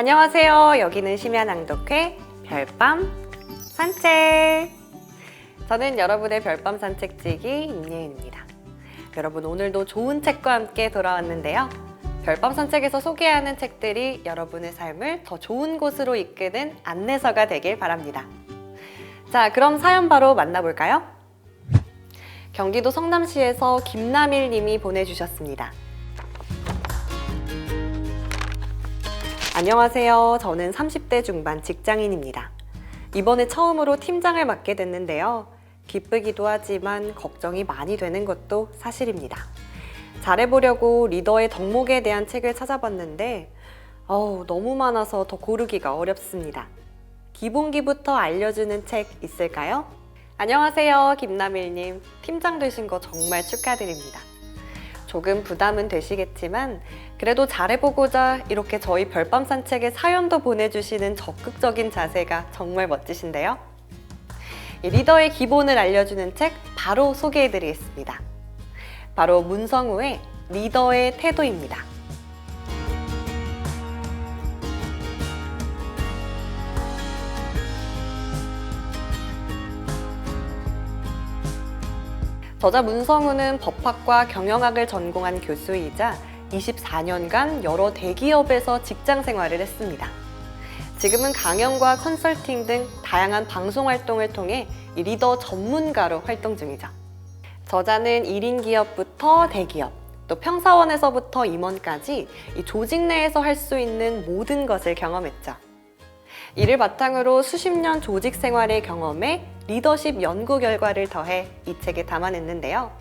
안녕하세요. 여기는 심야낭독회 별밤 산책. 저는 여러분의 별밤 산책지기 임예은입니다. 여러분, 오늘도 좋은 책과 함께 돌아왔는데요. 별밤 산책에서 소개하는 책들이 여러분의 삶을 더 좋은 곳으로 이끄는 안내서가 되길 바랍니다. 자, 그럼 사연 바로 만나볼까요? 경기도 성남시에서 김남일 님이 보내주셨습니다. 안녕하세요. 저는 30대 중반 직장인입니다. 이번에 처음으로 팀장을 맡게 됐는데요. 기쁘기도 하지만 걱정이 많이 되는 것도 사실입니다. 잘해보려고 리더의 덕목에 대한 책을 찾아봤는데 너무 많아서 더 고르기가 어렵습니다. 기본기부터 알려주는 책 있을까요? 안녕하세요, 김남일님. 팀장 되신 거 정말 축하드립니다. 조금 부담은 되시겠지만 그래도 잘해보고자 이렇게 저희 별밤 산책에 사연도 보내주시는 적극적인 자세가 정말 멋지신데요. 리더의 기본을 알려주는 책 바로 소개해드리겠습니다. 바로 문성우의 리더의 태도입니다. 저자 문성우는 법학과 경영학을 전공한 교수이자 24년간 여러 대기업에서 직장 생활을 했습니다. 지금은 강연과 컨설팅 등 다양한 방송 활동을 통해 리더 전문가로 활동 중이죠. 저자는 1인 기업부터 대기업, 또 평사원에서부터 임원까지 이 조직 내에서 할 수 있는 모든 것을 경험했죠. 이를 바탕으로 수십 년 조직 생활의 경험에 리더십 연구 결과를 더해 이 책에 담아냈는데요.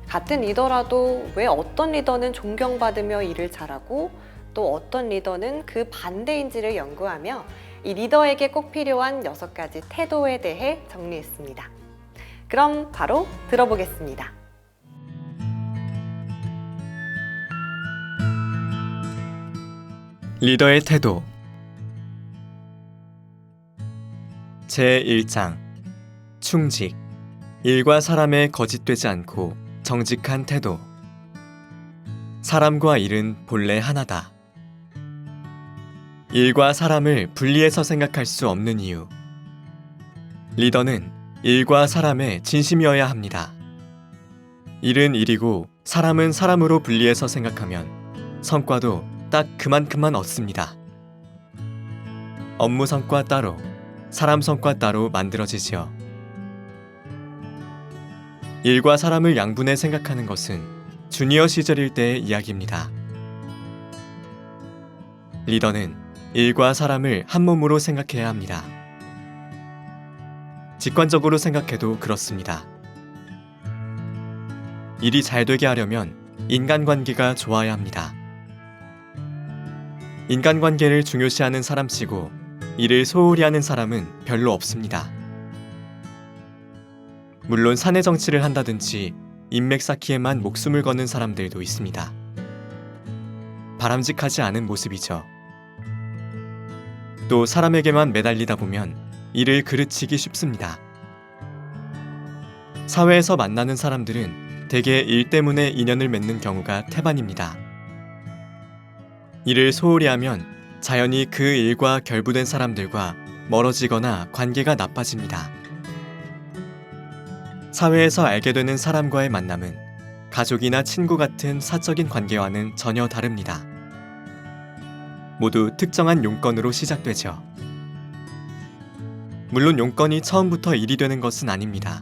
같은 리더라도 왜 어떤 리더는 존경받으며 일을 잘하고 또 어떤 리더는 그 반대인지를 연구하며 이 리더에게 꼭 필요한 6가지 태도에 대해 정리했습니다. 그럼 바로 들어보겠습니다. 리더의 태도 제1장 충직, 일과 사람에 거짓되지 않고 정직한 태도. 사람과 일은 본래 하나다. 일과 사람을 분리해서 생각할 수 없는 이유. 리더는 일과 사람에 진심이어야 합니다. 일은 일이고 사람은 사람으로 분리해서 생각하면 성과도 딱 그만큼만 얻습니다. 업무 성과 따로, 사람 성과 따로 만들어지지요. 일과 사람을 양분해 생각하는 것은 주니어 시절일 때의 이야기입니다. 리더는 일과 사람을 한 몸으로 생각해야 합니다. 직관적으로 생각해도 그렇습니다. 일이 잘 되게 하려면 인간관계가 좋아야 합니다. 인간관계를 중요시하는 사람치고 일을 소홀히 하는 사람은 별로 없습니다. 물론 사내 정치를 한다든지 인맥 쌓기에만 목숨을 거는 사람들도 있습니다. 바람직하지 않은 모습이죠. 또 사람에게만 매달리다 보면 일을 그르치기 쉽습니다. 사회에서 만나는 사람들은 대개 일 때문에 인연을 맺는 경우가 태반입니다. 일을 소홀히 하면 자연히 그 일과 결부된 사람들과 멀어지거나 관계가 나빠집니다. 사회에서 알게 되는 사람과의 만남은 가족이나 친구 같은 사적인 관계와는 전혀 다릅니다. 모두 특정한 용건으로 시작되죠. 물론 용건이 처음부터 일이 되는 것은 아닙니다.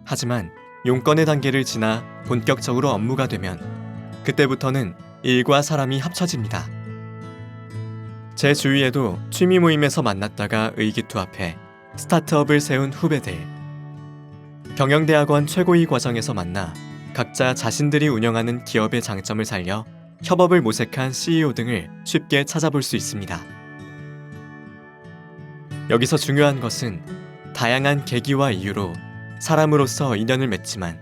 하지만 용건의 단계를 지나 본격적으로 업무가 되면 그때부터는 일과 사람이 합쳐집니다. 제 주위에도 취미 모임에서 만났다가 의기투합해 스타트업을 세운 후배들, 경영대학원 최고위 과정에서 만나 각자 자신들이 운영하는 기업의 장점을 살려 협업을 모색한 CEO 등을 쉽게 찾아볼 수 있습니다. 여기서 중요한 것은 다양한 계기와 이유로 사람으로서 인연을 맺지만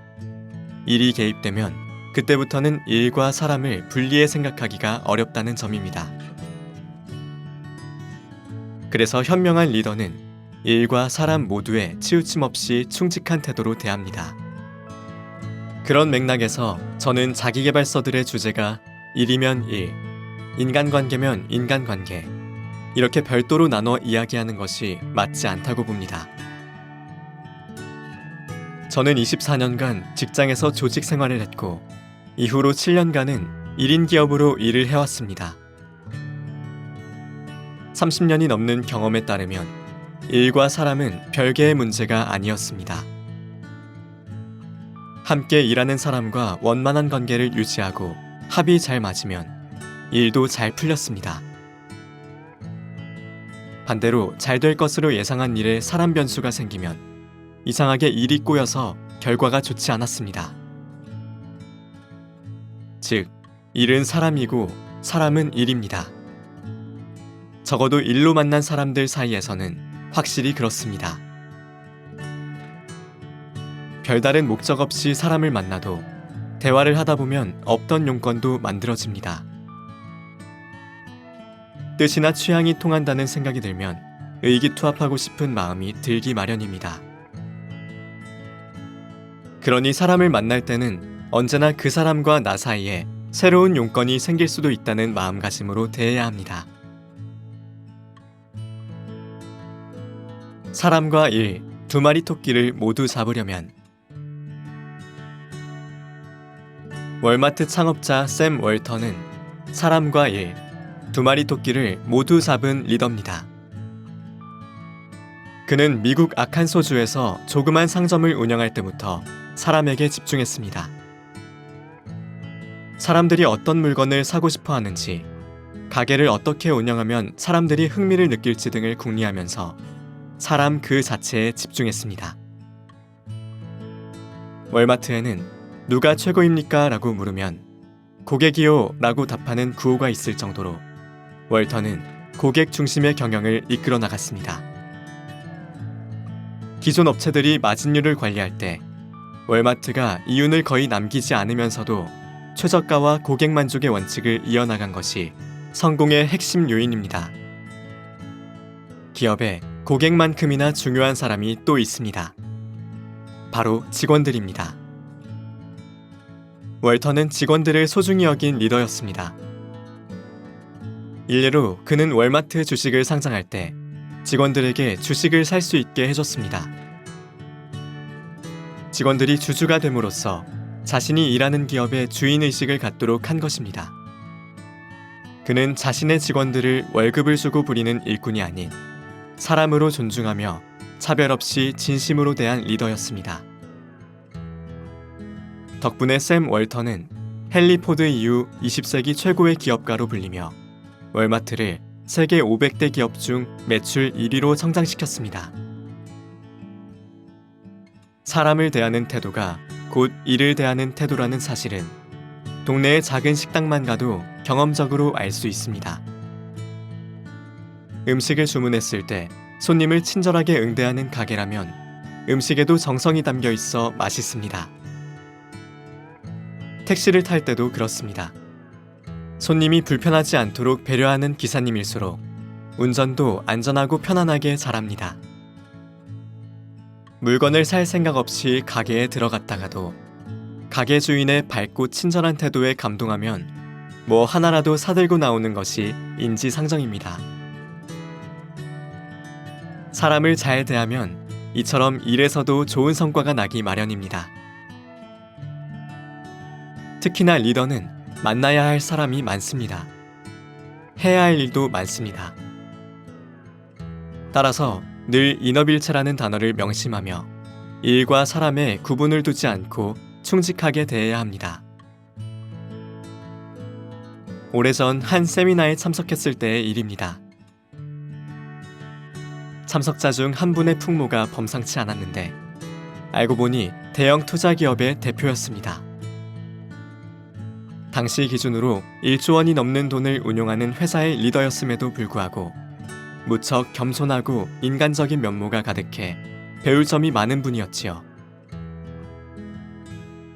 일이 개입되면 그때부터는 일과 사람을 분리해 생각하기가 어렵다는 점입니다. 그래서 현명한 리더는 일과 사람 모두에 치우침 없이 충직한 태도로 대합니다. 그런 맥락에서 저는 자기계발서들의 주제가 일이면 일, 인간관계면 인간관계, 이렇게 별도로 나눠 이야기하는 것이 맞지 않다고 봅니다. 저는 24년간 직장에서 조직 생활을 했고 이후로 7년간은 1인 기업으로 일을 해왔습니다. 30년이 넘는 경험에 따르면 일과 사람은 별개의 문제가 아니었습니다. 함께 일하는 사람과 원만한 관계를 유지하고 합이 잘 맞으면 일도 잘 풀렸습니다. 반대로 잘 될 것으로 예상한 일에 사람 변수가 생기면 이상하게 일이 꼬여서 결과가 좋지 않았습니다. 즉, 일은 사람이고 사람은 일입니다. 적어도 일로 만난 사람들 사이에서는 확실히 그렇습니다. 별다른 목적 없이 사람을 만나도 대화를 하다 보면 없던 용건도 만들어집니다. 뜻이나 취향이 통한다는 생각이 들면 의기투합하고 싶은 마음이 들기 마련입니다. 그러니 사람을 만날 때는 언제나 그 사람과 나 사이에 새로운 용건이 생길 수도 있다는 마음가짐으로 대해야 합니다. 사람과 일, 두 마리 토끼를 모두 잡으려면 월마트 창업자 샘 월턴은 사람과 일, 두 마리 토끼를 모두 잡은 리더입니다. 그는 미국 아칸소주에서 조그만 상점을 운영할 때부터 사람에게 집중했습니다. 사람들이 어떤 물건을 사고 싶어 하는지, 가게를 어떻게 운영하면 사람들이 흥미를 느낄지 등을 궁리하면서 사람 그 자체에 집중했습니다. 월마트에는 누가 최고입니까? 라고 물으면 고객이요 라고 답하는 구호가 있을 정도로 월턴은 고객 중심의 경영을 이끌어 나갔습니다. 기존 업체들이 마진율을 관리할 때 월마트가 이윤을 거의 남기지 않으면서도 최저가와 고객 만족의 원칙을 이어나간 것이 성공의 핵심 요인입니다. 기업에 고객만큼이나 중요한 사람이 또 있습니다. 바로 직원들입니다. 월턴은 직원들을 소중히 여긴 리더였습니다. 일례로 그는 월마트 주식을 상장할 때 직원들에게 주식을 살 수 있게 해줬습니다. 직원들이 주주가 됨으로써 자신이 일하는 기업의 주인의식을 갖도록 한 것입니다. 그는 자신의 직원들을 월급을 주고 부리는 일꾼이 아닌 사람으로 존중하며 차별 없이 진심으로 대한 리더였습니다. 덕분에 샘 월턴은 헨리 포드 이후 20세기 최고의 기업가로 불리며 월마트를 세계 500대 기업 중 매출 1위로 성장시켰습니다. 사람을 대하는 태도가 곧 일을 대하는 태도라는 사실은 동네의 작은 식당만 가도 경험적으로 알 수 있습니다. 음식을 주문했을 때 손님을 친절하게 응대하는 가게라면 음식에도 정성이 담겨 있어 맛있습니다. 택시를 탈 때도 그렇습니다. 손님이 불편하지 않도록 배려하는 기사님일수록 운전도 안전하고 편안하게 잘합니다. 물건을 살 생각 없이 가게에 들어갔다가도 가게 주인의 밝고 친절한 태도에 감동하면 뭐 하나라도 사들고 나오는 것이 인지상정입니다. 사람을 잘 대하면 이처럼 일에서도 좋은 성과가 나기 마련입니다. 특히나 리더는 만나야 할 사람이 많습니다. 해야 할 일도 많습니다. 따라서 늘 인업일체라는 단어를 명심하며 일과 사람의 구분을 두지 않고 충직하게 대해야 합니다. 오래전 한 세미나에 참석했을 때의 일입니다. 참석자 중 한 분의 풍모가 범상치 않았는데 알고 보니 대형 투자기업의 대표였습니다. 당시 기준으로 1조 원이 넘는 돈을 운용하는 회사의 리더였음에도 불구하고 무척 겸손하고 인간적인 면모가 가득해 배울 점이 많은 분이었지요.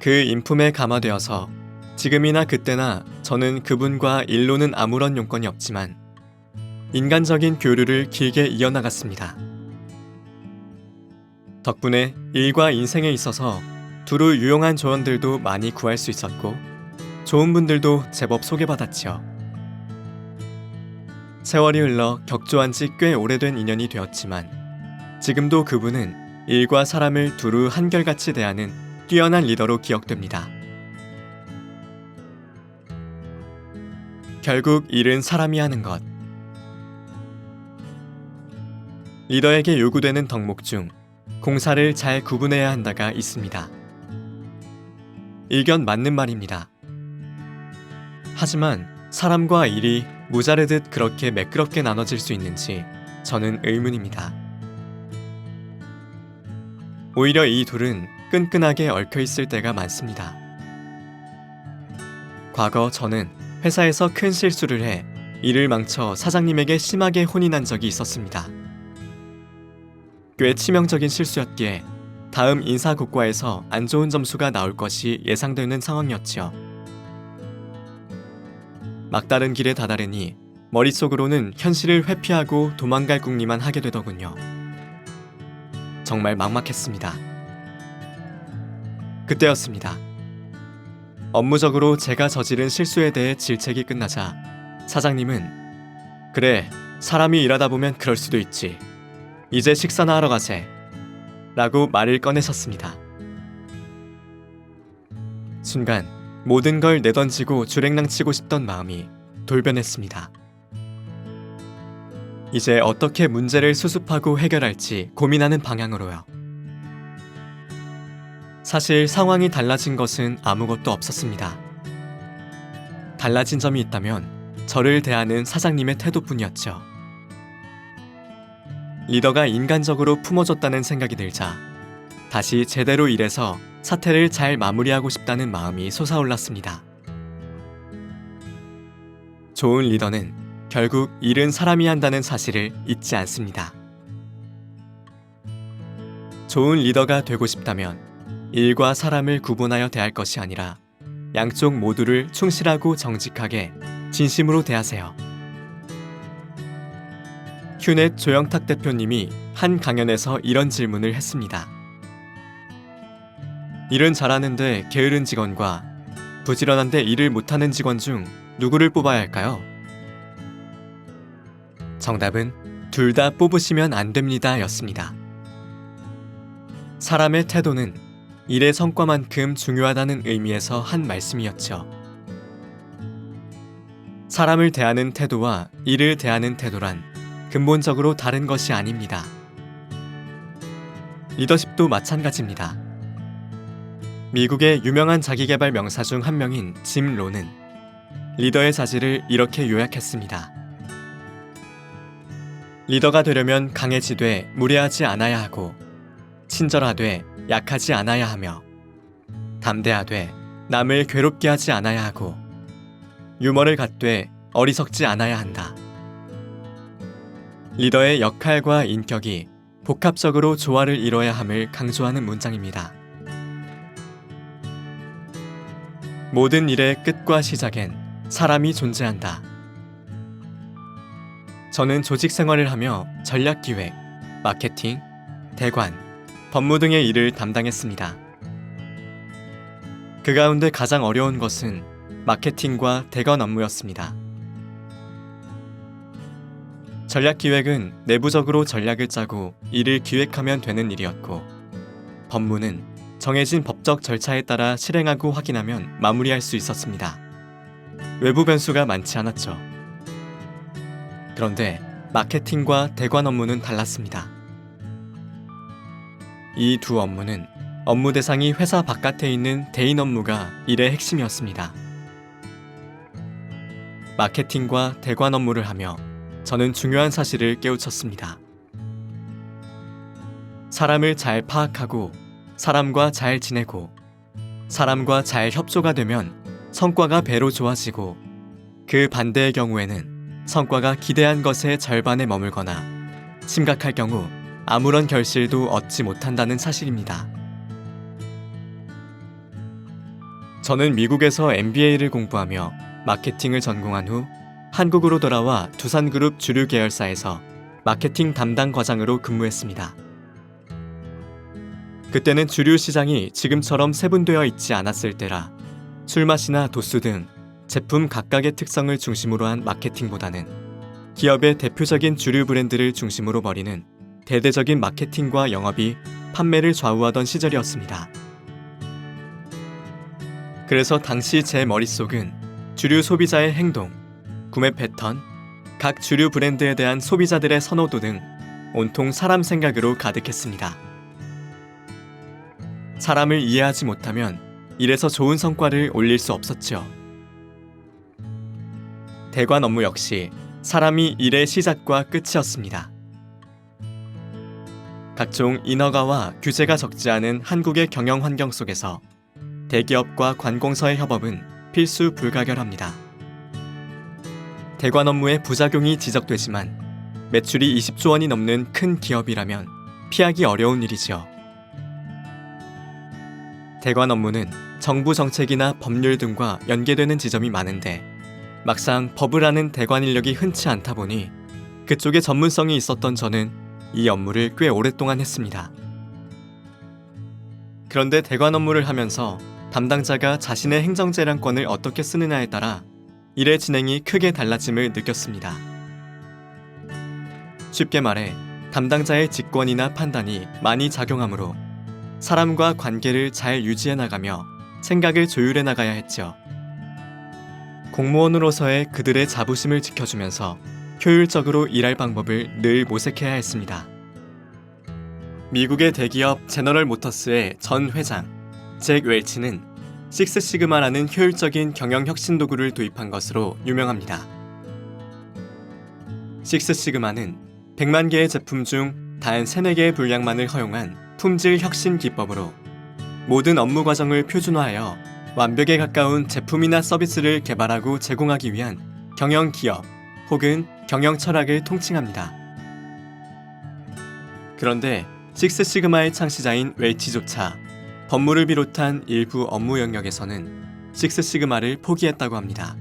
그 인품에 감화되어서 지금이나 그때나 저는 그분과 일로는 아무런 용건이 없지만 인간적인 교류를 길게 이어나갔습니다. 덕분에 일과 인생에 있어서 두루 유용한 조언들도 많이 구할 수 있었고 좋은 분들도 제법 소개받았지요. 세월이 흘러 격조한 지 꽤 오래된 인연이 되었지만 지금도 그분은 일과 사람을 두루 한결같이 대하는 뛰어난 리더로 기억됩니다. 결국 일은 사람이 하는 것. 리더에게 요구되는 덕목 중 공사를 잘 구분해야 한다가 있습니다. 일견 맞는 말입니다. 하지만 사람과 일이 무자르듯 그렇게 매끄럽게 나눠질 수 있는지 저는 의문입니다. 오히려 이 둘은 끈끈하게 얽혀 있을 때가 많습니다. 과거 저는 회사에서 큰 실수를 해 일을 망쳐 사장님에게 심하게 혼이 난 적이 있었습니다. 꽤 치명적인 실수였기에 다음 인사고과에서 안 좋은 점수가 나올 것이 예상되는 상황이었지요. 막다른 길에 다다르니 머릿속으로는 현실을 회피하고 도망갈 궁리만 하게 되더군요. 정말 막막했습니다. 그때였습니다. 업무적으로 제가 저지른 실수에 대해 질책이 끝나자 사장님은 "그래, 사람이 일하다 보면 그럴 수도 있지. 이제 식사나 하러 가세." 라고 말을 꺼내셨습니다. 순간 모든 걸 내던지고 주랭랑치고 싶던 마음이 돌변했습니다. 이제 어떻게 문제를 수습하고 해결할지 고민하는 방향으로요. 사실 상황이 달라진 것은 아무것도 없었습니다. 달라진 점이 있다면 저를 대하는 사장님의 태도뿐이었죠. 리더가 인간적으로 품어줬다는 생각이 들자 다시 제대로 일해서 사태를 잘 마무리하고 싶다는 마음이 솟아올랐습니다. 좋은 리더는 결국 일은 사람이 한다는 사실을 잊지 않습니다. 좋은 리더가 되고 싶다면 일과 사람을 구분하여 대할 것이 아니라 양쪽 모두를 충실하고 정직하게 진심으로 대하세요. 휴넷 조영탁 대표님이 한 강연에서 이런 질문을 했습니다. 일은 잘하는데 게으른 직원과 부지런한데 일을 못하는 직원 중 누구를 뽑아야 할까요? 정답은 둘 다 뽑으시면 안 됩니다 였습니다. 사람의 태도는 일의 성과만큼 중요하다는 의미에서 한 말씀이었죠. 사람을 대하는 태도와 일을 대하는 태도란 근본적으로 다른 것이 아닙니다. 리더십도 마찬가지입니다. 미국의 유명한 자기계발 명사 중 한 명인 짐 론은 리더의 자질을 이렇게 요약했습니다. 리더가 되려면 강해지되 무례하지 않아야 하고, 친절하되 약하지 않아야 하며, 담대하되 남을 괴롭게 하지 않아야 하고, 유머를 갖되 어리석지 않아야 한다. 리더의 역할과 인격이 복합적으로 조화를 이뤄야 함을 강조하는 문장입니다. 모든 일의 끝과 시작엔 사람이 존재한다. 저는 조직 생활을 하며 전략기획, 마케팅, 대관, 법무 등의 일을 담당했습니다. 그 가운데 가장 어려운 것은 마케팅과 대관 업무였습니다. 전략기획은 내부적으로 전략을 짜고 일을 기획하면 되는 일이었고, 법무는 정해진 법적 절차에 따라 실행하고 확인하면 마무리할 수 있었습니다. 외부 변수가 많지 않았죠. 그런데 마케팅과 대관 업무는 달랐습니다. 이 두 업무는 업무 대상이 회사 바깥에 있는 대인 업무가 일의 핵심이었습니다. 마케팅과 대관 업무를 하며 저는 중요한 사실을 깨우쳤습니다. 사람을 잘 파악하고 사람과 잘 지내고 사람과 잘 협조가 되면 성과가 배로 좋아지고, 그 반대의 경우에는 성과가 기대한 것의 절반에 머물거나 심각할 경우 아무런 결실도 얻지 못한다는 사실입니다. 저는 미국에서 MBA를 공부하며 마케팅을 전공한 후 한국으로 돌아와 두산그룹 주류 계열사에서 마케팅 담당 과장으로 근무했습니다. 그때는 주류 시장이 지금처럼 세분되어 있지 않았을 때라 술맛이나 도수 등 제품 각각의 특성을 중심으로 한 마케팅보다는 기업의 대표적인 주류 브랜드를 중심으로 벌이는 대대적인 마케팅과 영업이 판매를 좌우하던 시절이었습니다. 그래서 당시 제 머릿속은 주류 소비자의 행동, 구매 패턴, 각 주류 브랜드에 대한 소비자들의 선호도 등 온통 사람 생각으로 가득했습니다. 사람을 이해하지 못하면 일에서 좋은 성과를 올릴 수 없었죠. 대관 업무 역시 사람이 일의 시작과 끝이었습니다. 각종 인허가와 규제가 적지 않은 한국의 경영 환경 속에서 대기업과 관공서의 협업은 필수 불가결합니다. 대관 업무의 부작용이 지적되지만 매출이 20조 원이 넘는 큰 기업이라면 피하기 어려운 일이지요. 대관 업무는 정부 정책이나 법률 등과 연계되는 지점이 많은데 막상 법을 아는 대관 인력이 흔치 않다 보니 그쪽에 전문성이 있었던 저는 이 업무를 꽤 오랫동안 했습니다. 그런데 대관 업무를 하면서 담당자가 자신의 행정재량권을 어떻게 쓰느냐에 따라 일의 진행이 크게 달라짐을 느꼈습니다. 쉽게 말해 담당자의 직권이나 판단이 많이 작용하므로 사람과 관계를 잘 유지해 나가며 생각을 조율해 나가야 했죠. 공무원으로서의 그들의 자부심을 지켜주면서 효율적으로 일할 방법을 늘 모색해야 했습니다. 미국의 대기업 제너럴 모터스의 전 회장 잭 웰치는 식스시그마라는 효율적인 경영 혁신 도구를 도입한 것으로 유명합니다. 식스시그마는 100만 개의 제품 중 단 3-4개의 분량만을 허용한 품질 혁신 기법으로 모든 업무 과정을 표준화하여 완벽에 가까운 제품이나 서비스를 개발하고 제공하기 위한 경영 기업 혹은 경영 철학을 통칭합니다. 그런데 식스시그마의 창시자인 웰치조차 법무를 비롯한 일부 업무 영역에서는 식스시그마를 포기했다고 합니다.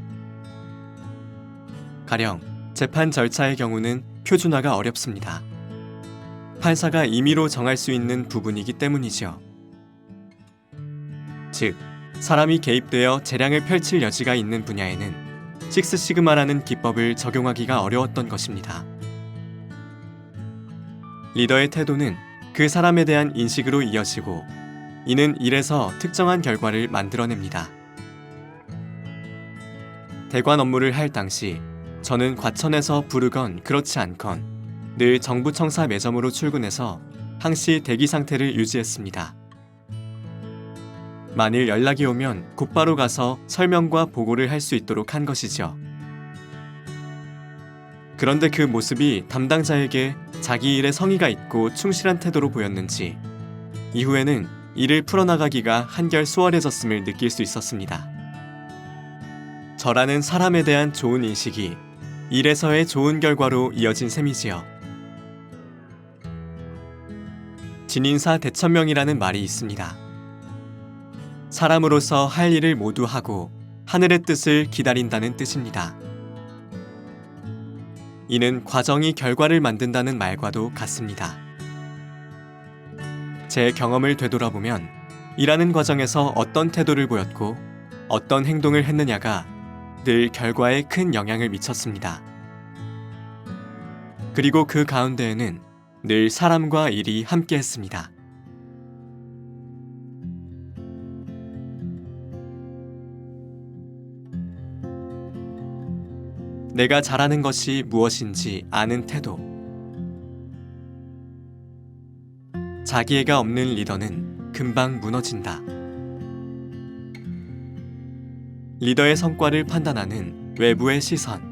가령 재판 절차의 경우는 표준화가 어렵습니다. 판사가 임의로 정할 수 있는 부분이기 때문이죠. 즉, 사람이 개입되어 재량을 펼칠 여지가 있는 분야에는 식스시그마라는 기법을 적용하기가 어려웠던 것입니다. 리더의 태도는 그 사람에 대한 인식으로 이어지고 이는 일에서 특정한 결과를 만들어냅니다. 대관 업무를 할 당시 저는 과천에서 부르건 그렇지 않건 늘 정부 청사 매점으로 출근해서 항시 대기 상태를 유지했습니다. 만일 연락이 오면 곧바로 가서 설명과 보고를 할 수 있도록 한 것이죠. 그런데 그 모습이 담당자에게 자기 일에 성의가 있고 충실한 태도로 보였는지 이후에는 일을 풀어나가기가 한결 수월해졌음을 느낄 수 있었습니다. 저라는 사람에 대한 좋은 인식이 일에서의 좋은 결과로 이어진 셈이지요. 진인사 대천명이라는 말이 있습니다. 사람으로서 할 일을 모두 하고 하늘의 뜻을 기다린다는 뜻입니다. 이는 과정이 결과를 만든다는 말과도 같습니다. 제 경험을 되돌아보면 일하는 과정에서 어떤 태도를 보였고 어떤 행동을 했느냐가 늘 결과에 큰 영향을 미쳤습니다. 그리고 그 가운데에는 늘 사람과 일이 함께 했습니다. 내가 잘하는 것이 무엇인지 아는 태도. 자기애가 없는 리더는 금방 무너진다. 리더의 성과를 판단하는 외부의 시선.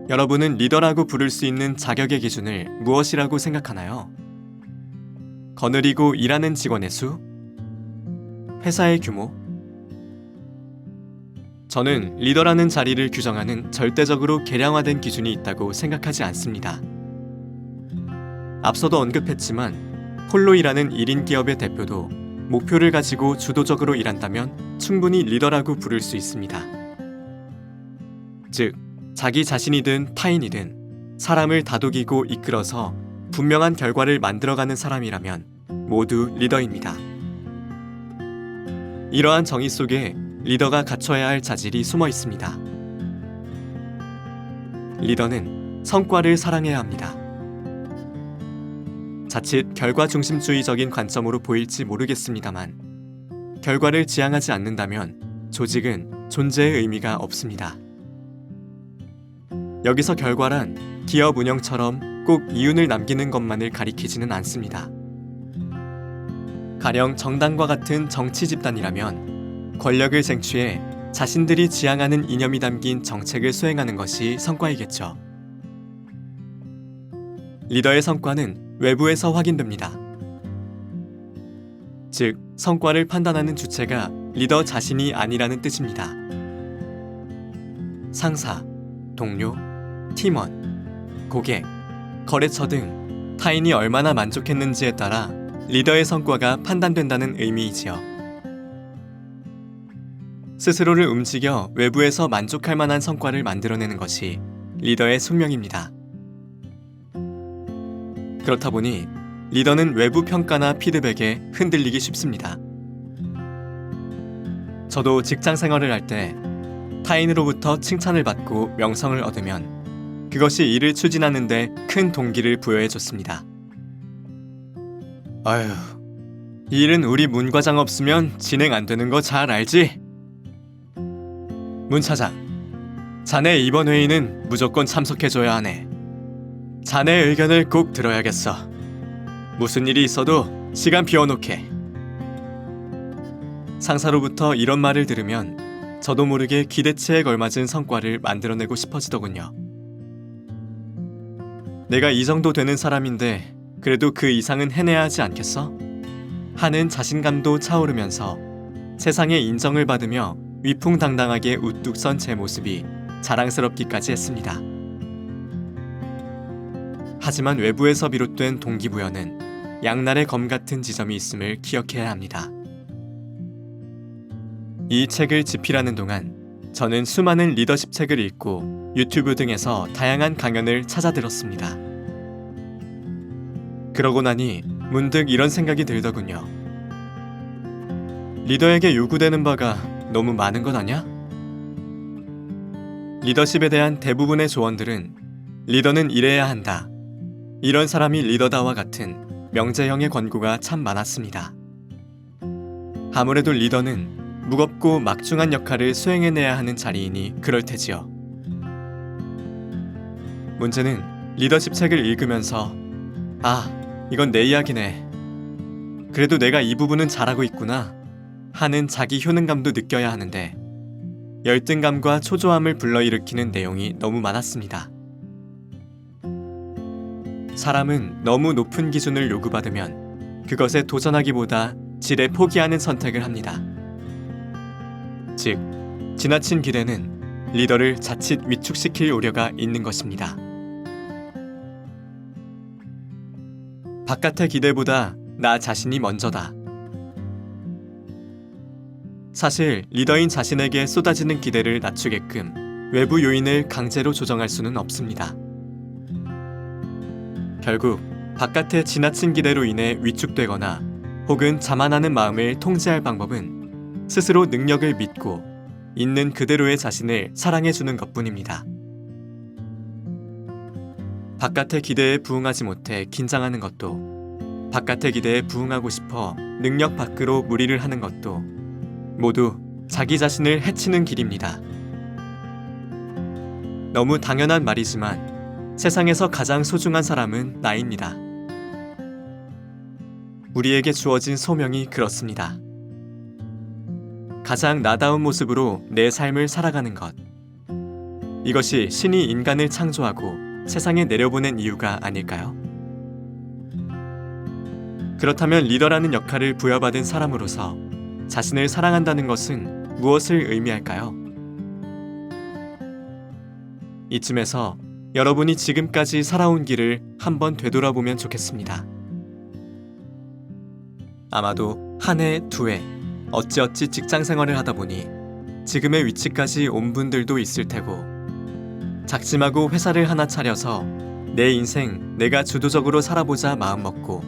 여러분은 리더라고 부를 수 있는 자격의 기준을 무엇이라고 생각하나요? 거느리고 일하는 직원의 수? 회사의 규모? 저는 리더라는 자리를 규정하는 절대적으로 계량화된 기준이 있다고 생각하지 않습니다. 앞서도 언급했지만 홀로 일하는 1인 기업의 대표도 목표를 가지고 주도적으로 일한다면 충분히 리더라고 부를 수 있습니다. 즉, 자기 자신이든 타인이든 사람을 다독이고 이끌어서 분명한 결과를 만들어가는 사람이라면 모두 리더입니다. 이러한 정의 속에 리더가 갖춰야 할 자질이 숨어 있습니다. 리더는 성과를 사랑해야 합니다. 자칫 결과 중심주의적인 관점으로 보일지 모르겠습니다만, 결과를 지향하지 않는다면 조직은 존재의 의미가 없습니다. 여기서 결과란 기업 운영처럼 꼭 이윤을 남기는 것만을 가리키지는 않습니다. 가령 정당과 같은 정치 집단이라면 권력을 쟁취해 자신들이 지향하는 이념이 담긴 정책을 수행하는 것이 성과이겠죠. 리더의 성과는 외부에서 확인됩니다. 즉, 성과를 판단하는 주체가 리더 자신이 아니라는 뜻입니다. 상사, 동료, 팀원, 고객, 거래처 등 타인이 얼마나 만족했는지에 따라 리더의 성과가 판단된다는 의미이지요. 스스로를 움직여 외부에서 만족할 만한 성과를 만들어내는 것이 리더의 숙명입니다. 그렇다 보니 리더는 외부 평가나 피드백에 흔들리기 쉽습니다. 저도 직장 생활을 할 때 타인으로부터 칭찬을 받고 명성을 얻으면 그것이 일을 추진하는 데 큰 동기를 부여해줬습니다. 아휴, 이 일은 우리 문 과장 없으면 진행 안 되는 거 잘 알지? 문 차장, 자네 이번 회의는 무조건 참석해줘야 하네. 자네의 의견을 꼭 들어야겠어. 무슨 일이 있어도 시간 비워놓게. 상사로부터 이런 말을 들으면 저도 모르게 기대치에 걸맞은 성과를 만들어내고 싶어지더군요. 내가 이 정도 되는 사람인데 그래도 그 이상은 해내야 하지 않겠어? 하는 자신감도 차오르면서 세상의 인정을 받으며 위풍당당하게 우뚝 선 제 모습이 자랑스럽기까지 했습니다. 하지만 외부에서 비롯된 동기부여는 양날의 검 같은 지점이 있음을 기억해야 합니다. 이 책을 집필하는 동안 저는 수많은 리더십 책을 읽고 유튜브 등에서 다양한 강연을 찾아 들었습니다. 그러고 나니 문득 이런 생각이 들더군요. 리더에게 요구되는 바가 너무 많은 것 아냐? 리더십에 대한 대부분의 조언들은 리더는 이래야 한다, 이런 사람이 리더다와 같은 명제형의 권고가 참 많았습니다. 아무래도 리더는 무겁고 막중한 역할을 수행해내야 하는 자리이니 그럴 테지요. 문제는 리더십 책을 읽으면서 이건 내 이야기네. 그래도 내가 이 부분은 잘하고 있구나 하는 자기 효능감도 느껴야 하는데 열등감과 초조함을 불러일으키는 내용이 너무 많았습니다. 사람은 너무 높은 기준을 요구받으면 그것에 도전하기보다 지레 포기하는 선택을 합니다. 즉, 지나친 기대는 리더를 자칫 위축시킬 우려가 있는 것입니다. 바깥의 기대보다 나 자신이 먼저다. 사실 리더인 자신에게 쏟아지는 기대를 낮추게끔 외부 요인을 강제로 조정할 수는 없습니다. 결국 바깥의 지나친 기대로 인해 위축되거나 혹은 자만하는 마음을 통제할 방법은 스스로 능력을 믿고 있는 그대로의 자신을 사랑해주는 것뿐입니다. 바깥의 기대에 부응하지 못해 긴장하는 것도, 바깥의 기대에 부응하고 싶어 능력 밖으로 무리를 하는 것도 모두 자기 자신을 해치는 길입니다. 너무 당연한 말이지만 세상에서 가장 소중한 사람은 나입니다. 우리에게 주어진 소명이 그렇습니다. 가장 나다운 모습으로 내 삶을 살아가는 것. 이것이 신이 인간을 창조하고 세상에 내려보낸 이유가 아닐까요? 그렇다면 리더라는 역할을 부여받은 사람으로서 자신을 사랑한다는 것은 무엇을 의미할까요? 이쯤에서 여러분이 지금까지 살아온 길을 한번 되돌아보면 좋겠습니다. 아마도 한 해, 두 해, 어찌어찌 직장 생활을 하다 보니 지금의 위치까지 온 분들도 있을 테고, 작심하고 회사를 하나 차려서 내 인생 내가 주도적으로 살아보자 마음먹고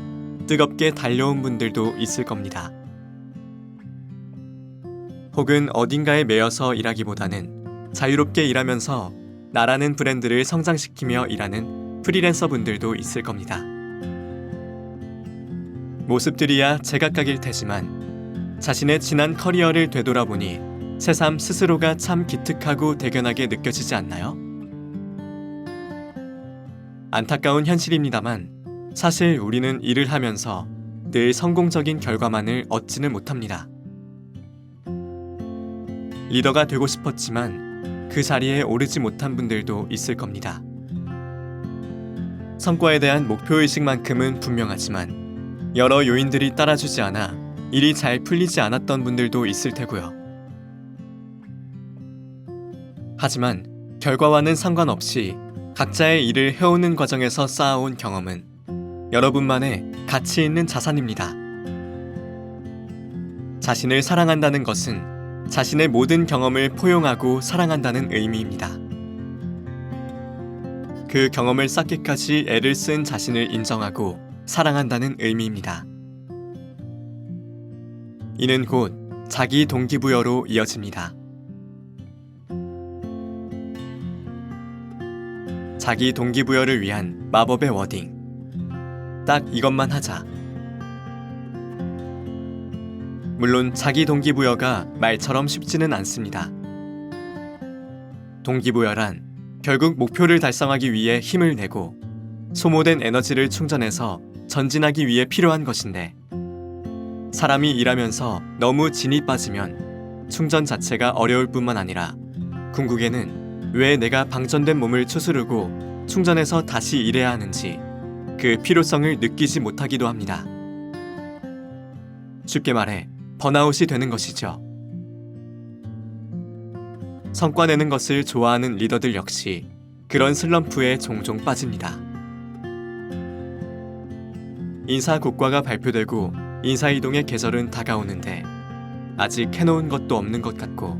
뜨겁게 달려온 분들도 있을 겁니다. 혹은 어딘가에 매여서 일하기보다는 자유롭게 일하면서 나라는 브랜드를 성장시키며 일하는 프리랜서 분들도 있을 겁니다. 모습들이야 제각각일 테지만 자신의 지난 커리어를 되돌아보니 새삼 스스로가 참 기특하고 대견하게 느껴지지 않나요? 안타까운 현실입니다만 사실 우리는 일을 하면서 늘 성공적인 결과만을 얻지는 못합니다. 리더가 되고 싶었지만 그 자리에 오르지 못한 분들도 있을 겁니다. 성과에 대한 목표의식만큼은 분명하지만 여러 요인들이 따라주지 않아 일이 잘 풀리지 않았던 분들도 있을 테고요. 하지만 결과와는 상관없이 각자의 일을 해오는 과정에서 쌓아온 경험은 여러분만의 가치 있는 자산입니다. 자신을 사랑한다는 것은 자신의 모든 경험을 포용하고 사랑한다는 의미입니다. 그 경험을 쌓기까지 애를 쓴 자신을 인정하고 사랑한다는 의미입니다. 이는 곧 자기 동기부여로 이어집니다. 자기 동기부여를 위한 마법의 워딩. 딱 이것만 하자. 물론 자기 동기부여가 말처럼 쉽지는 않습니다. 동기부여란 결국 목표를 달성하기 위해 힘을 내고 소모된 에너지를 충전해서 전진하기 위해 필요한 것인데 사람이 일하면서 너무 진이 빠지면 충전 자체가 어려울 뿐만 아니라 궁극에는 왜 내가 방전된 몸을 추스르고 충전해서 다시 일해야 하는지 그 필요성을 느끼지 못하기도 합니다. 쉽게 말해 번아웃이 되는 것이죠. 성과 내는 것을 좋아하는 리더들 역시 그런 슬럼프에 종종 빠집니다. 인사고과가 발표되고 인사이동의 계절은 다가오는데 아직 해놓은 것도 없는 것 같고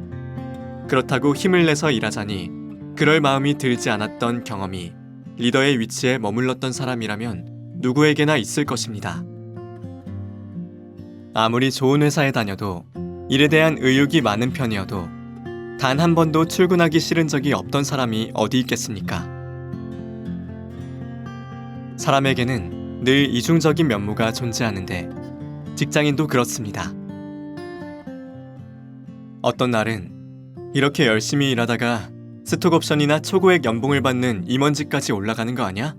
그렇다고 힘을 내서 일하자니 그럴 마음이 들지 않았던 경험이 리더의 위치에 머물렀던 사람이라면 누구에게나 있을 것입니다. 아무리 좋은 회사에 다녀도 일에 대한 의욕이 많은 편이어도 단 한 번도 출근하기 싫은 적이 없던 사람이 어디 있겠습니까? 사람에게는 늘 이중적인 면모가 존재하는데 직장인도 그렇습니다. 어떤 날은 이렇게 열심히 일하다가 스톡옵션이나 초고액 연봉을 받는 임원직까지 올라가는 거 아니야?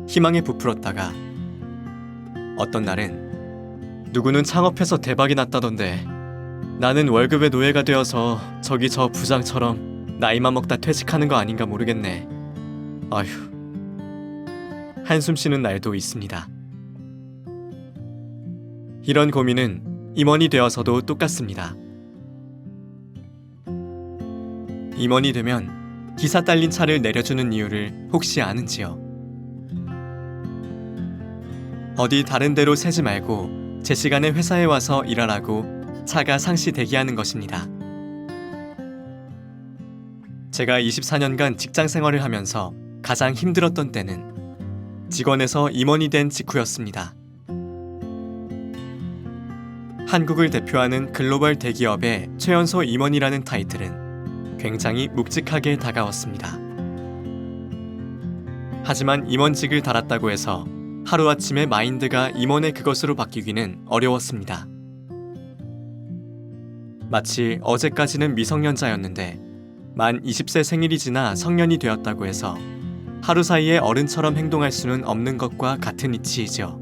희망에 부풀었다가 어떤 날은 누구는 창업해서 대박이 났다던데 나는 월급의 노예가 되어서 저기 저 부장처럼 나이만 먹다 퇴직하는 거 아닌가 모르겠네. 아휴. 한숨 쉬는 날도 있습니다. 이런 고민은 임원이 되어서도 똑같습니다. 임원이 되면 기사 딸린 차를 내려주는 이유를 혹시 아는지요? 어디 다른 데로 새지 말고 제 시간에 회사에 와서 일하라고 차가 상시 대기하는 것입니다. 제가 24년간 직장 생활을 하면서 가장 힘들었던 때는 직원에서 임원이 된 직후였습니다. 한국을 대표하는 글로벌 대기업의 최연소 임원이라는 타이틀은 굉장히 묵직하게 다가왔습니다. 하지만 임원직을 달았다고 해서 하루아침에 마인드가 임원의 그것으로 바뀌기는 어려웠습니다. 마치 어제까지는 미성년자였는데 만 20세 생일이 지나 성년이 되었다고 해서 하루 사이에 어른처럼 행동할 수는 없는 것과 같은 이치이죠.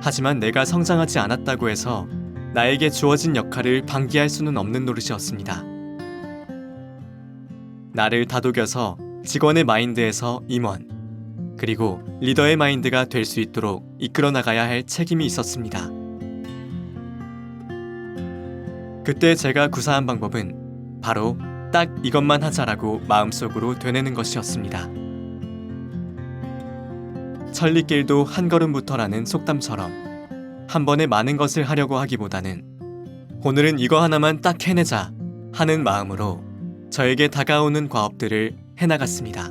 하지만 내가 성장하지 않았다고 해서 나에게 주어진 역할을 방기할 수는 없는 노릇이었습니다. 나를 다독여서 직원의 마인드에서 임원, 그리고 리더의 마인드가 될 수 있도록 이끌어 나가야 할 책임이 있었습니다. 그때 제가 구사한 방법은 바로 딱 이것만 하자라고 마음속으로 되뇌는 것이었습니다. 천리길도 한 걸음부터라는 속담처럼 한 번에 많은 것을 하려고 하기보다는 오늘은 이거 하나만 딱 해내자 하는 마음으로 저에게 다가오는 과업들을 해나갔습니다.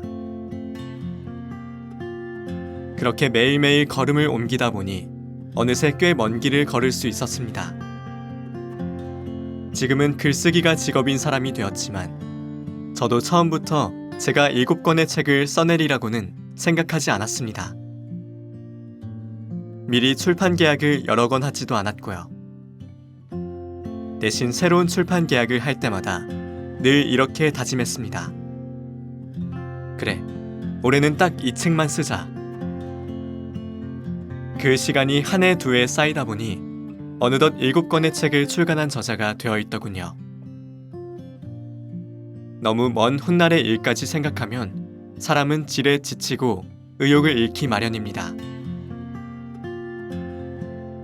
그렇게 매일매일 걸음을 옮기다 보니 어느새 꽤 먼 길을 걸을 수 있었습니다. 지금은 글쓰기가 직업인 사람이 되었지만 저도 처음부터 제가 7권의 책을 써내리라고는 생각하지 않았습니다. 미리 출판 계약을 여러 권 하지도 않았고요. 대신 새로운 출판 계약을 할 때마다 늘 이렇게 다짐했습니다. 그래, 올해는 딱 이 책만 쓰자. 그 시간이 한 해 두 해 쌓이다 보니 어느덧 7권의 책을 출간한 저자가 되어 있더군요. 너무 먼 훗날의 일까지 생각하면 사람은 지레 지치고 의욕을 잃기 마련입니다.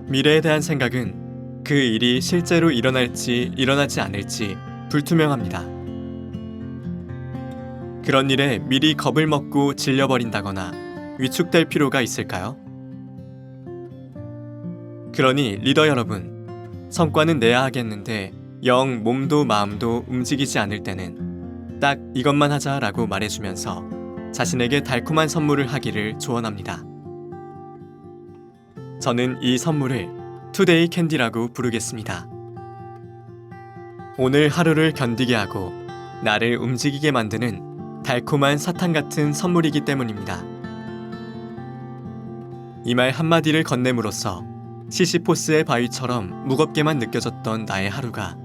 미래에 대한 생각은 그 일이 실제로 일어날지 일어나지 않을지 불투명합니다. 그런 일에 미리 겁을 먹고 질려버린다거나 위축될 필요가 있을까요? 그러니 리더 여러분, 성과는 내야 하겠는데 영 몸도 마음도 움직이지 않을 때는 딱 이것만 하자라고 말해주면서 자신에게 달콤한 선물을 하기를 조언합니다. 저는 이 선물을 투데이 캔디라고 부르겠습니다. 오늘 하루를 견디게 하고 나를 움직이게 만드는 달콤한 사탕 같은 선물이기 때문입니다. 이 말 한마디를 건네므로써 시시포스의 바위처럼 무겁게만 느껴졌던 나의 하루가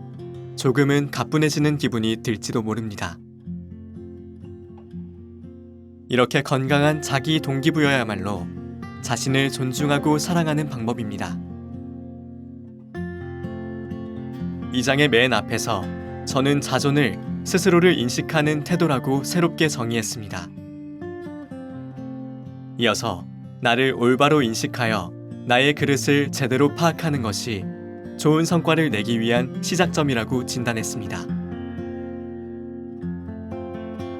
조금은 가뿐해지는 기분이 들지도 모릅니다. 이렇게 건강한 자기 동기부여야말로 자신을 존중하고 사랑하는 방법입니다. 이 장의 맨 앞에서 저는 자존을 스스로를 인식하는 태도라고 새롭게 정의했습니다. 이어서 나를 올바로 인식하여 나의 그릇을 제대로 파악하는 것이 좋은 성과를 내기 위한 시작점이라고 진단했습니다.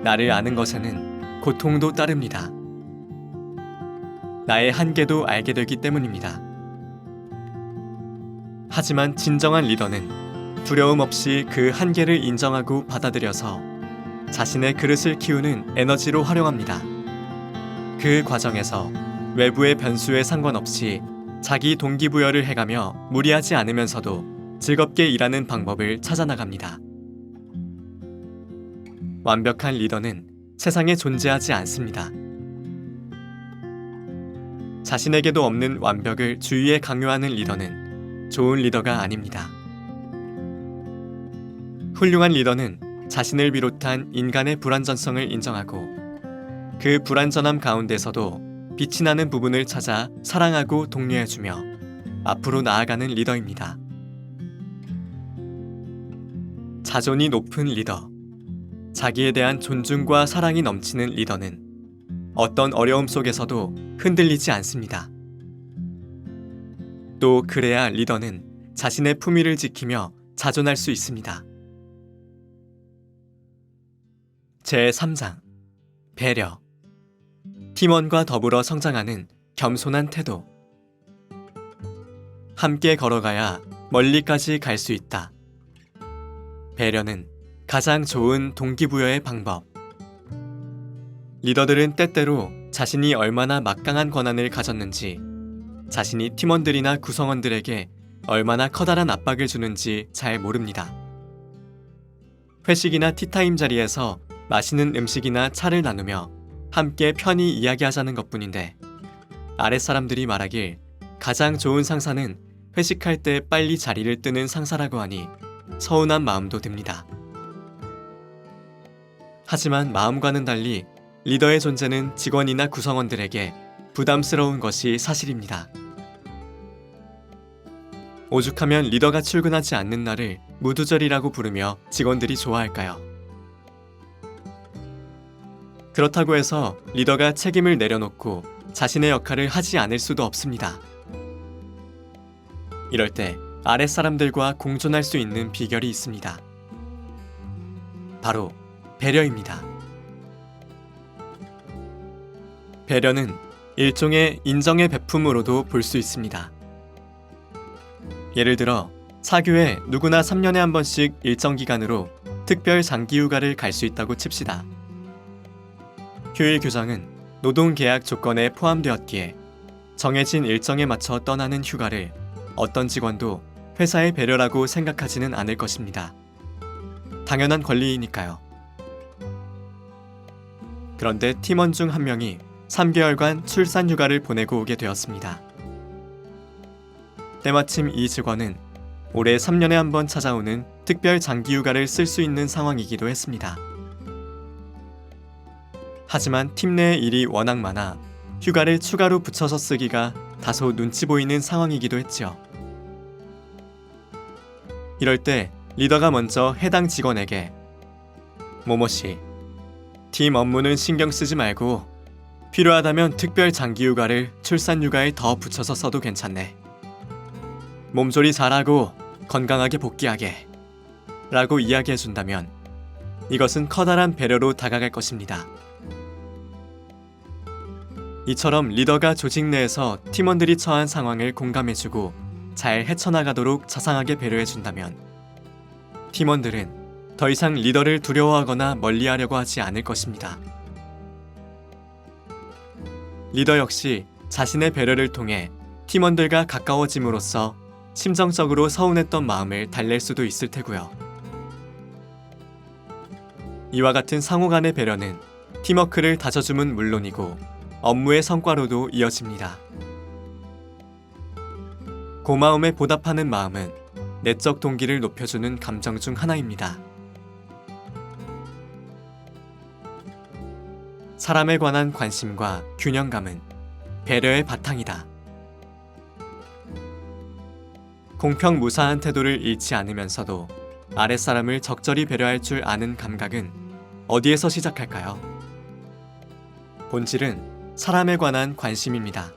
나를 아는 것에는 고통도 따릅니다. 나의 한계도 알게 되기 때문입니다. 하지만 진정한 리더는 두려움 없이 그 한계를 인정하고 받아들여서 자신의 그릇을 키우는 에너지로 활용합니다. 그 과정에서 외부의 변수에 상관없이 자기 동기부여를 해가며 무리하지 않으면서도 즐겁게 일하는 방법을 찾아나갑니다. 완벽한 리더는 세상에 존재하지 않습니다. 자신에게도 없는 완벽을 주위에 강요하는 리더는 좋은 리더가 아닙니다. 훌륭한 리더는 자신을 비롯한 인간의 불완전성을 인정하고 그 불완전함 가운데서도 빛이 나는 부분을 찾아 사랑하고 독려해주며 앞으로 나아가는 리더입니다. 자존이 높은 리더, 자기에 대한 존중과 사랑이 넘치는 리더는 어떤 어려움 속에서도 흔들리지 않습니다. 또 그래야 리더는 자신의 품위를 지키며 자존할 수 있습니다. 제3장 배려. 팀원과 더불어 성장하는 겸손한 태도. 함께 걸어가야 멀리까지 갈 수 있다. 배려는 가장 좋은 동기부여의 방법. 리더들은 때때로 자신이 얼마나 막강한 권한을 가졌는지, 자신이 팀원들이나 구성원들에게 얼마나 커다란 압박을 주는지 잘 모릅니다. 회식이나 티타임 자리에서 맛있는 음식이나 차를 나누며 함께 편히 이야기하자는 것뿐인데, 아랫사람들이 말하길 가장 좋은 상사는 회식할 때 빨리 자리를 뜨는 상사라고 하니 서운한 마음도 듭니다. 하지만 마음과는 달리 리더의 존재는 직원이나 구성원들에게 부담스러운 것이 사실입니다. 오죽하면 리더가 출근하지 않는 날을 무두절이라고 부르며 직원들이 좋아할까요? 그렇다고 해서 리더가 책임을 내려놓고 자신의 역할을 하지 않을 수도 없습니다. 이럴 때 아랫사람들과 공존할 수 있는 비결이 있습니다. 바로 배려입니다. 배려는 일종의 인정의 베품으로도 볼 수 있습니다. 예를 들어 사교에 누구나 3년에 한 번씩 일정 기간으로 특별 장기휴가를 갈 수 있다고 칩시다. 휴일 규정은 노동계약 조건에 포함되었기에 정해진 일정에 맞춰 떠나는 휴가를 어떤 직원도 회사의 배려라고 생각하지는 않을 것입니다. 당연한 권리이니까요. 그런데 팀원 중 한 명이 3개월간 출산 휴가를 보내고 오게 되었습니다. 때마침 이 직원은 올해 3년에 한 번 찾아오는 특별 장기 휴가를 쓸 수 있는 상황이기도 했습니다. 하지만 팀 내의 일이 워낙 많아 휴가를 추가로 붙여서 쓰기가 다소 눈치 보이는 상황이기도 했죠. 이럴 때 리더가 먼저 해당 직원에게 모모씨, 팀 업무는 신경 쓰지 말고 필요하다면 특별 장기 휴가를 출산 휴가에 더 붙여서 써도 괜찮네. 몸조리 잘하고 건강하게 복귀하게 라고 이야기해준다면 이것은 커다란 배려로 다가갈 것입니다. 이처럼 리더가 조직 내에서 팀원들이 처한 상황을 공감해주고 잘 헤쳐나가도록 자상하게 배려해준다면 팀원들은 더 이상 리더를 두려워하거나 멀리하려고 하지 않을 것입니다. 리더 역시 자신의 배려를 통해 팀원들과 가까워짐으로써 심정적으로 서운했던 마음을 달랠 수도 있을 테고요. 이와 같은 상호 간의 배려는 팀워크를 다져줌은 물론이고 업무의 성과로도 이어집니다. 고마움에 보답하는 마음은 내적 동기를 높여주는 감정 중 하나입니다. 사람에 관한 관심과 균형감은 배려의 바탕이다. 공평무사한 태도를 잃지 않으면서도 아랫사람을 적절히 배려할 줄 아는 감각은 어디에서 시작할까요? 본질은 사람에 관한 관심입니다.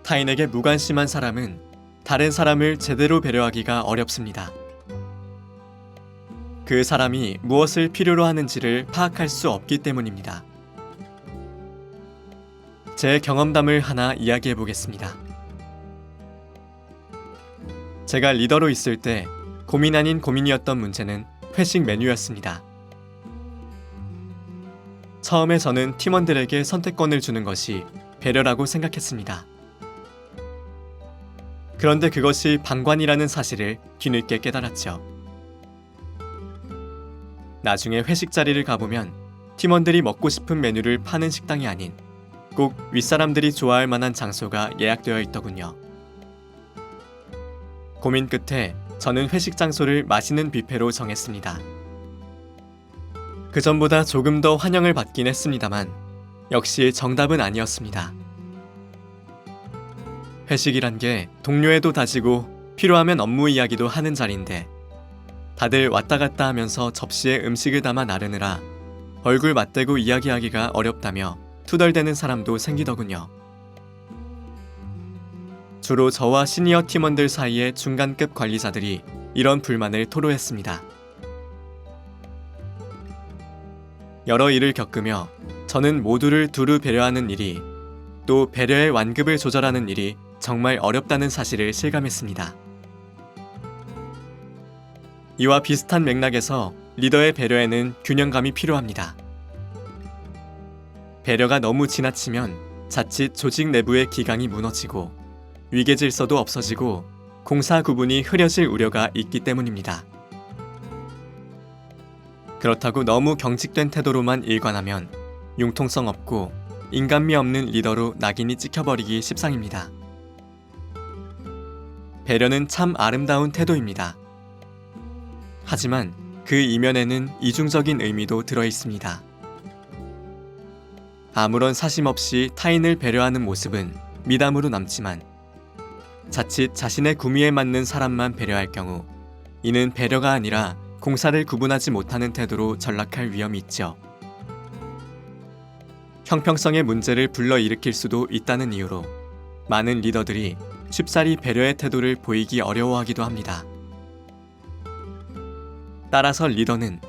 타인에게 무관심한 사람은 다른 사람을 제대로 배려하기가 어렵습니다. 그 사람이 무엇을 필요로 하는지를 파악할 수 없기 때문입니다. 제 경험담을 하나 이야기해 보겠습니다. 제가 리더로 있을 때 고민 아닌 고민이었던 문제는 회식 메뉴였습니다. 처음에 저는 팀원들에게 선택권을 주는 것이 배려라고 생각했습니다. 그런데 그것이 방관이라는 사실을 뒤늦게 깨달았죠. 나중에 회식 자리를 가보면 팀원들이 먹고 싶은 메뉴를 파는 식당이 아닌 꼭 윗사람들이 좋아할 만한 장소가 예약되어 있더군요. 고민 끝에 저는 회식 장소를 맛있는 뷔페로 정했습니다. 그전보다 조금 더 환영을 받긴 했습니다만 역시 정답은 아니었습니다. 회식이란 게 동료애도 다지고 필요하면 업무 이야기도 하는 자리인데 다들 왔다 갔다 하면서 접시에 음식을 담아 나르느라 얼굴 맞대고 이야기하기가 어렵다며 투덜대는 사람도 생기더군요. 주로 저와 시니어 팀원들 사이의 중간급 관리자들이 이런 불만을 토로했습니다. 여러 일을 겪으며 저는 모두를 두루 배려하는 일이 또 배려의 완급을 조절하는 일이 정말 어렵다는 사실을 실감했습니다. 이와 비슷한 맥락에서 리더의 배려에는 균형감이 필요합니다. 배려가 너무 지나치면 자칫 조직 내부의 기강이 무너지고 위계 질서도 없어지고 공사 구분이 흐려질 우려가 있기 때문입니다. 그렇다고 너무 경직된 태도로만 일관하면 융통성 없고 인간미 없는 리더로 낙인이 찍혀버리기 십상입니다. 배려는 참 아름다운 태도입니다. 하지만 그 이면에는 이중적인 의미도 들어 있습니다. 아무런 사심 없이 타인을 배려하는 모습은 미담으로 남지만 자칫 자신의 구미에 맞는 사람만 배려할 경우 이는 배려가 아니라 공사를 구분하지 못하는 태도로 전락할 위험이 있죠. 형평성의 문제를 불러일으킬 수도 있다는 이유로 많은 리더들이 쉽사리 배려의 태도를 보이기 어려워하기도 합니다. 따라서 리더는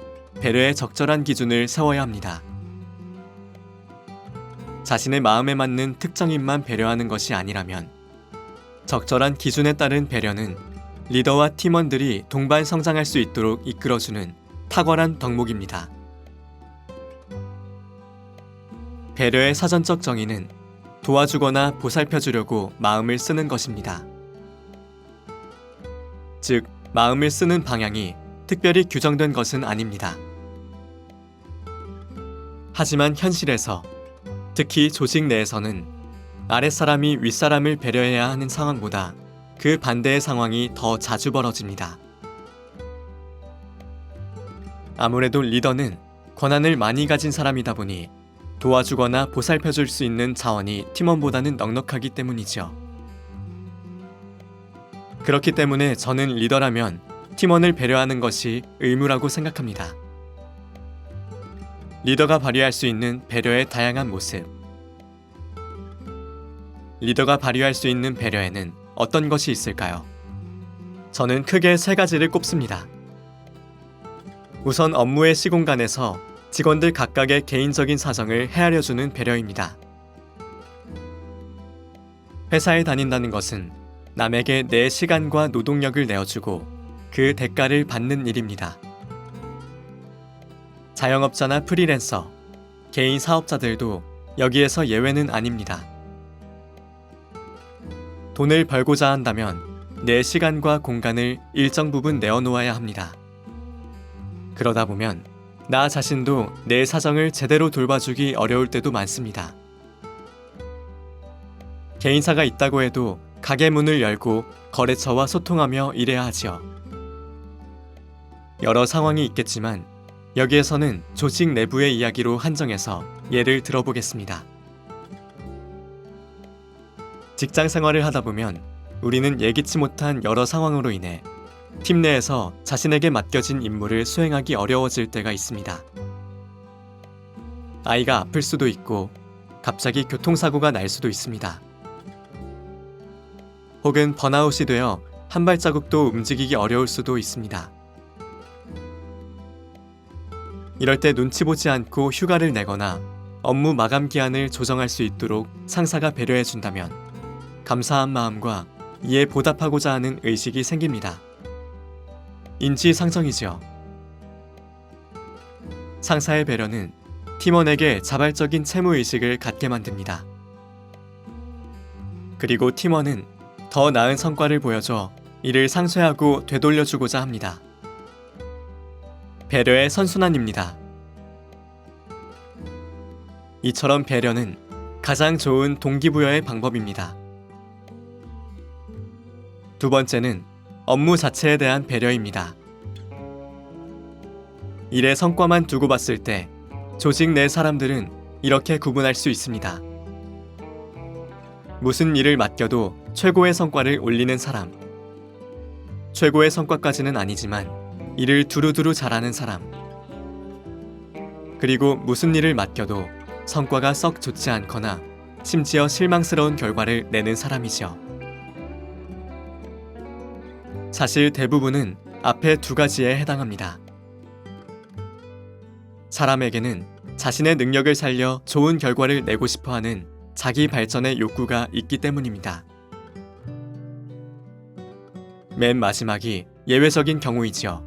배려의 적절한 기준을 세워야 합니다. 자신의 마음에 맞는 특정인만 배려하는 것이 아니라면 적절한 기준에 따른 배려는 리더와 팀원들이 동반 성장할 수 있도록 이끌어주는 탁월한 덕목입니다. 배려의 사전적 정의는 도와주거나 보살펴주려고 마음을 쓰는 것입니다. 즉, 마음을 쓰는 방향이 특별히 규정된 것은 아닙니다. 하지만 현실에서, 특히 조직 내에서는 아랫사람이 윗사람을 배려해야 하는 상황보다 그 반대의 상황이 더 자주 벌어집니다. 아무래도 리더는 권한을 많이 가진 사람이다 보니 도와주거나 보살펴줄 수 있는 자원이 팀원보다는 넉넉하기 때문이죠. 그렇기 때문에 저는 리더라면 팀원을 배려하는 것이 의무라고 생각합니다. 리더가 발휘할 수 있는 배려의 다양한 모습. 리더가 발휘할 수 있는 배려에는 어떤 것이 있을까요? 저는 크게 3가지를 꼽습니다. 우선 업무의 시공간에서 직원들 각각의 개인적인 사정을 헤아려주는 배려입니다. 회사에 다닌다는 것은 남에게 내 시간과 노동력을 내어주고 그 대가를 받는 일입니다. 자영업자나 프리랜서, 개인 사업자들도 여기에서 예외는 아닙니다. 돈을 벌고자 한다면 내 시간과 공간을 일정 부분 내어놓아야 합니다. 그러다 보면 나 자신도 내 사정을 제대로 돌봐주기 어려울 때도 많습니다. 개인사가 있다고 해도 가게 문을 열고 거래처와 소통하며 일해야 하지요. 여러 상황이 있겠지만 여기에서는 조직 내부의 이야기로 한정해서 예를 들어보겠습니다. 직장 생활을 하다 보면 우리는 예기치 못한 여러 상황으로 인해 팀 내에서 자신에게 맡겨진 임무를 수행하기 어려워질 때가 있습니다. 아이가 아플 수도 있고 갑자기 교통사고가 날 수도 있습니다. 혹은 번아웃이 되어 한 발자국도 움직이기 어려울 수도 있습니다. 이럴 때 눈치 보지 않고 휴가를 내거나 업무 마감 기한을 조정할 수 있도록 상사가 배려해준다면 감사한 마음과 이에 보답하고자 하는 의식이 생깁니다. 인지상정이죠. 상사의 배려는 팀원에게 자발적인 채무의식을 갖게 만듭니다. 그리고 팀원은 더 나은 성과를 보여줘 이를 상쇄하고 되돌려주고자 합니다. 배려의 선순환입니다. 이처럼 배려는 가장 좋은 동기부여의 방법입니다. 두 번째는 업무 자체에 대한 배려입니다. 일의 성과만 두고 봤을 때 조직 내 사람들은 이렇게 구분할 수 있습니다. 무슨 일을 맡겨도 최고의 성과를 올리는 사람, 최고의 성과까지는 아니지만 일을 두루두루 잘하는 사람, 그리고 무슨 일을 맡겨도 성과가 썩 좋지 않거나 심지어 실망스러운 결과를 내는 사람이죠. 사실 대부분은 앞에 2가지에 해당합니다. 사람에게는 자신의 능력을 살려 좋은 결과를 내고 싶어하는 자기 발전의 욕구가 있기 때문입니다. 맨 마지막이 예외적인 경우이지요.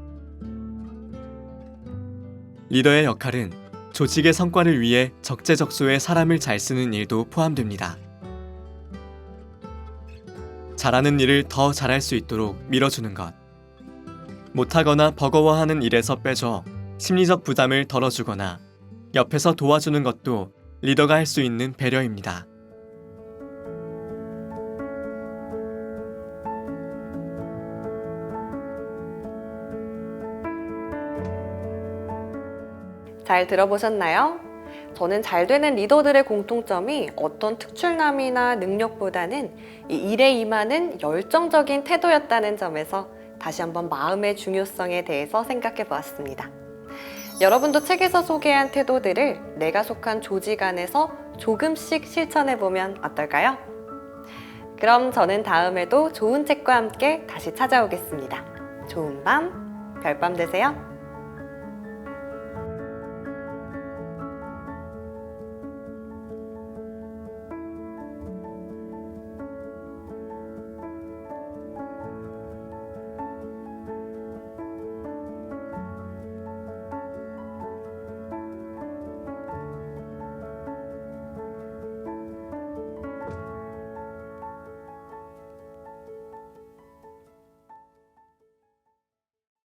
리더의 역할은 조직의 성과를 위해 적재적소에 사람을 잘 쓰는 일도 포함됩니다. 잘하는 일을 더 잘할 수 있도록 밀어주는 것, 못하거나 버거워하는 일에서 빼줘 심리적 부담을 덜어주거나 옆에서 도와주는 것도 리더가 할 수 있는 배려입니다. 잘 들어보셨나요? 저는 잘 되는 리더들의 공통점이 어떤 특출남이나 능력보다는 이 일에 임하는 열정적인 태도였다는 점에서 다시 한번 마음의 중요성에 대해서 생각해 보았습니다. 여러분도 책에서 소개한 태도들을 내가 속한 조직 안에서 조금씩 실천해 보면 어떨까요? 그럼 저는 다음에도 좋은 책과 함께 다시 찾아오겠습니다. 좋은 밤, 별밤 되세요.